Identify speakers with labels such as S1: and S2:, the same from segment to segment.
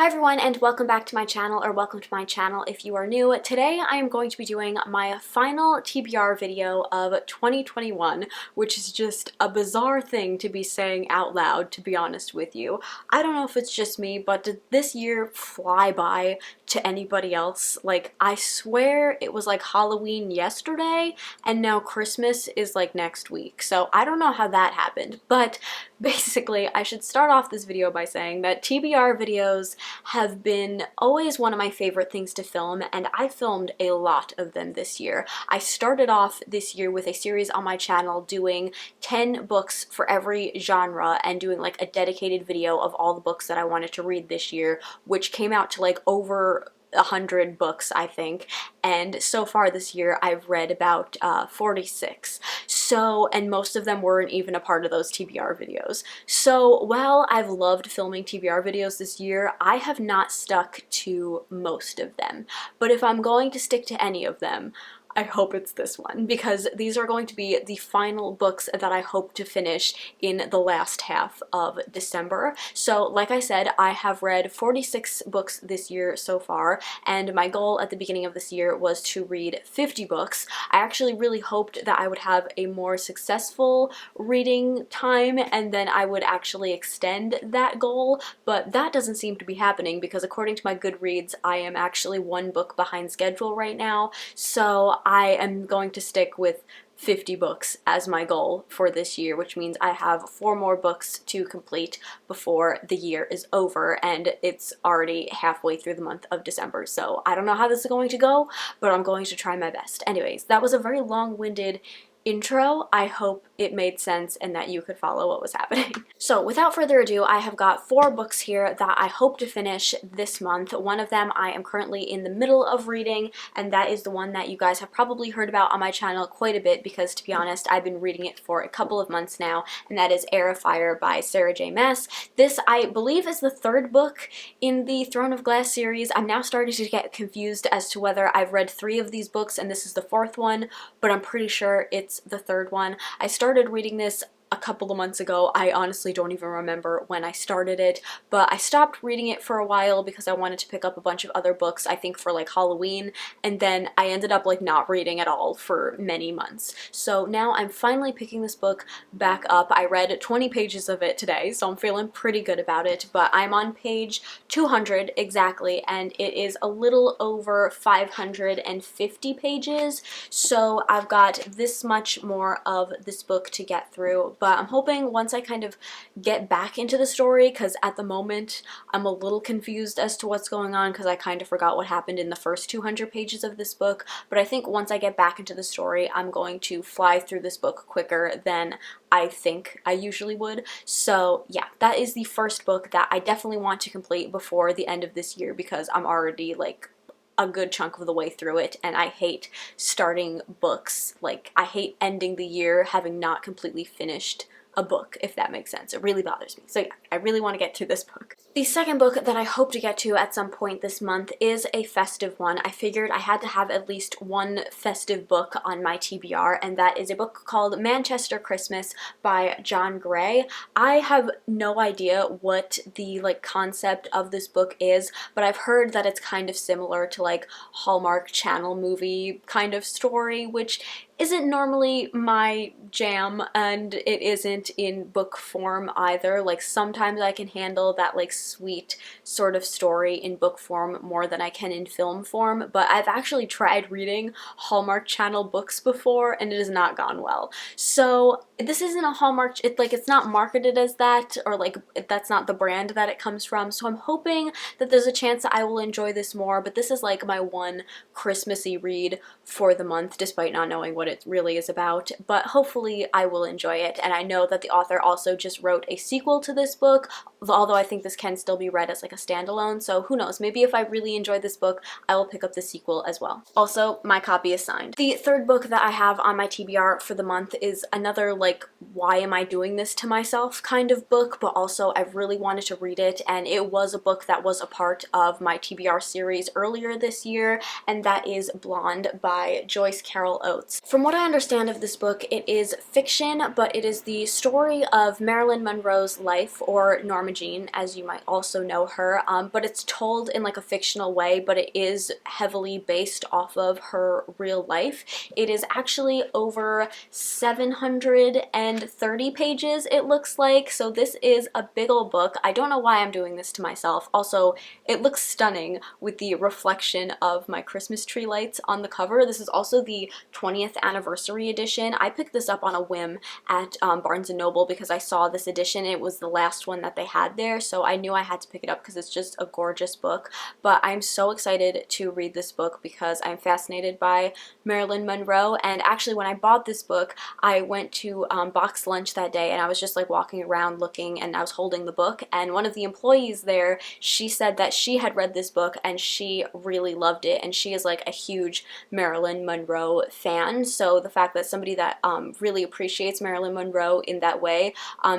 S1: Hi everyone, and welcome back to my channel, or welcome to my channel if you are new. Today I am going to be doing my final TBR video of 2021, which is just a bizarre thing to be saying out loud, to be honest with you. I don't know if it's just me, but did this year fly by to anybody else? Like, I swear it was like Halloween yesterday, and now Christmas is like next week. So I don't know how that happened, but basically I should start off this video by saying that TBR videos have been always one of my favorite things to film, and I filmed a lot of them this year. I started off this year with a series on my channel doing 10 books for every genre and doing like a dedicated video of all the books that I wanted to read this year, which came out to like over 100 books, I think, and so far this year I've read about 46. So, and most of them weren't even a part of those TBR videos. So while I've loved filming TBR videos this year, I have not stuck to most of them. But if I'm going to stick to any of them, I hope it's this one, because these are going to be the final books that I hope to finish in the last half of December. So like I said, I have read 46 books this year so far, and my goal at the beginning of this year was to read 50 books. I actually really hoped that I would have a more successful reading time and then I would actually extend that goal, but that doesn't seem to be happening because according to my Goodreads, I am actually one book behind schedule right now. So I am going to stick with 50 books as my goal for this year, which means I have 4 more books to complete before the year is over, and it's already halfway through the month of December, so I don't know how this is going to go, but I'm going to try my best. Anyways, that was a very long-winded intro. I hope it made sense and that you could follow what was happening. So without further ado, I have got 4 books here that I hope to finish this month. One of them I am currently in the middle of reading, and that is the one that you guys have probably heard about on my channel quite a bit because, to be honest, I've been reading it for a couple of months now, and that is Heir of Fire by Sarah J. Maas. This, I believe, is the 3rd book in the Throne of Glass series. I'm now starting to get confused as to whether I've read 3 of these books and this is the 4th one, but I'm pretty sure it's the 3rd one. I started reading this a couple of months ago. I honestly don't even remember when I started it, but I stopped reading it for a while because I wanted to pick up a bunch of other books, I think for like Halloween, and then I ended up like not reading at all for many months. So now I'm finally picking this book back up. I read 20 pages of it today, so I'm feeling pretty good about it, but I'm on page 200 exactly, and it is a little over 550 pages, so I've got this much more of this book to get through. But I'm hoping once I kind of get back into the story, because at the moment I'm a little confused as to what's going on because I kind of forgot what happened in the first 200 pages of this book, but I think once I get back into the story, I'm going to fly through this book quicker than I think I usually would. So yeah, that is the first book that I definitely want to complete before the end of this year because I'm already like a good chunk of the way through it, and I hate starting books. Like, I hate ending the year having not completely finished a book, if that makes sense. It really bothers me. So yeah, I really want to get through this book. The second book that I hope to get to at some point this month is a festive one. I figured I had to have at least one festive book on my TBR, and that is a book called Manchester Christmas by John Gray. I have no idea what the like concept of this book is, but I've heard that it's kind of similar to like Hallmark Channel movie kind of story, which isn't normally my jam, and it isn't in book form either. Like, sometimes I can handle that like sweet sort of story in book form more than I can in film form, but I've actually tried reading Hallmark Channel books before and it has not gone well. So this isn't a Hallmark, it's not marketed as that, or like that's not the brand that it comes from, so I'm hoping that there's a chance that I will enjoy this more, but this is like my one Christmassy read for the month despite not knowing what it really is about, but hopefully I will enjoy it. And I know that the author also just wrote a sequel to this book, although I think this can still be read as like a standalone, so who knows, maybe if I really enjoy this book I will pick up the sequel as well. Also, my copy is signed. The third book that I have on my TBR for the month is another like like, why am I doing this to myself kind of book, but also I really wanted to read it, and it was a book that was a part of my TBR series earlier this year, and that is Blonde by Joyce Carol Oates. From what I understand of this book, it is fiction, but it is the story of Marilyn Monroe's life, or Norma Jean, as you might also know her, but it's told in like a fictional way, but it is heavily based off of her real life. It is actually over 730 pages, it looks like, so this is a big old book. I don't know why I'm doing this to myself. Also, it looks stunning with the reflection of my Christmas tree lights on the cover. This is also the 20th anniversary edition. I picked this up on a whim at Barnes & Noble because I saw this edition. It was the last one that they had there, so I knew I had to pick it up because it's just a gorgeous book. But I'm so excited to read this book because I'm fascinated by Marilyn Monroe, and actually when I bought this book, I went to box lunch that day, and I was just like walking around looking, and I was holding the book, and one of the employees there, she said that she had read this book and she really loved it, and she is like a huge Marilyn Monroe fan, so the fact that somebody that really appreciates Marilyn Monroe in that way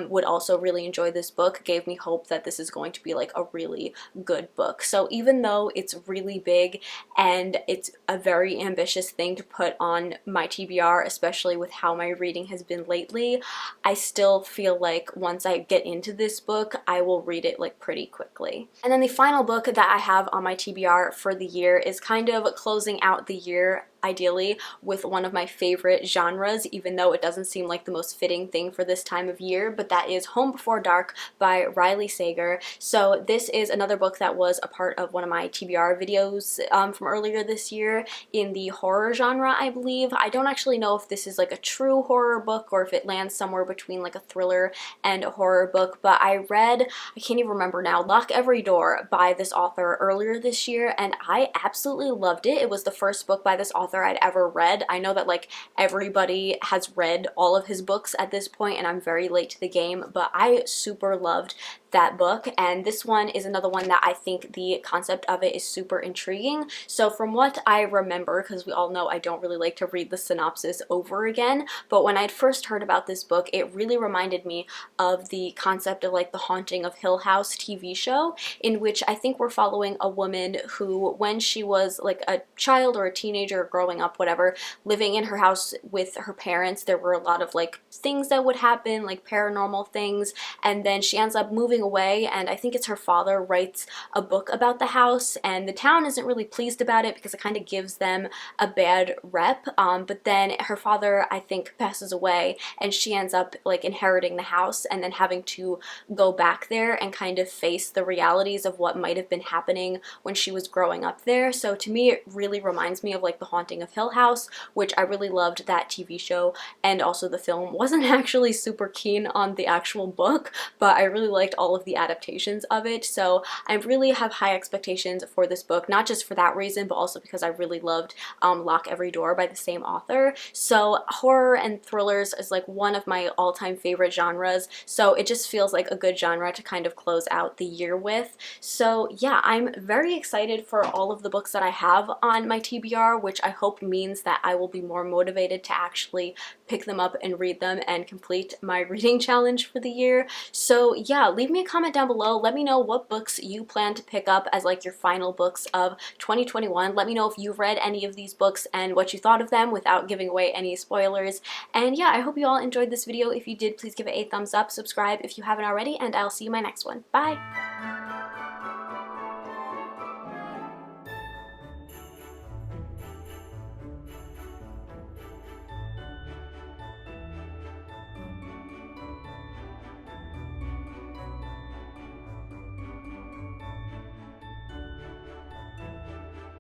S1: would also really enjoy this book gave me hope that this is going to be like a really good book. So even though it's really big and it's a very ambitious thing to put on my TBR, especially with how my reading has been lately, I still feel like once I get into this book, I will read it like pretty quickly. And then the final book that I have on my TBR for the year is kind of closing out the year ideally with one of my favorite genres, even though it doesn't seem like the most fitting thing for this time of year, but that is Home Before Dark by Riley Sager. So this is another book that was a part of one of my TBR videos from earlier this year in the horror genre, I believe. I don't actually know if this is like a true horror book or if it lands somewhere between like a thriller and a horror book, but I read, I can't even remember now, Lock Every Door by this author earlier this year, and I absolutely loved it. It was the first book by this author I'd ever read. I know that like everybody has read all of his books at this point and I'm very late to the game, but I super loved that book, and this one is another one that I think the concept of it is super intriguing. So from what I remember, because we all know I don't really like to read the synopsis over again, but when I'd first heard about this book, it really reminded me of the concept of like the Haunting of Hill House TV show, in which I think we're following a woman who, when she was like a child or a teenager growing up, whatever, living in her house with her parents, there were a lot of like things that would happen, like paranormal things, and then she ends up moving away, and I think it's her father writes a book about the house, and the town isn't really pleased about it because it kind of gives them a bad rep, but then her father, I think, passes away, and she ends up like inheriting the house and then having to go back there and kind of face the realities of what might have been happening when she was growing up there. So to me, it really reminds me of like The Haunting of Hill House, which I really loved that TV show, and also the film. Wasn't actually super keen on the actual book, but I really liked all of the adaptations of it, so I really have high expectations for this book, not just for that reason, but also because I really loved Lock Every Door by the same author. So horror and thrillers is like one of my all-time favorite genres, so it just feels like a good genre to kind of close out the year with. So yeah, I'm very excited for all of the books that I have on my TBR, which I hope means that I will be more motivated to actually pick them up and read them and complete my reading challenge for the year. So yeah, leave me a comment down below. Let me know what books you plan to pick up as like your final books of 2021. Let me know if you've read any of these books and what you thought of them without giving away any spoilers. And yeah, I hope you all enjoyed this video. If you did, please give it a thumbs up, subscribe if you haven't already, and I'll see you in my next one. Bye!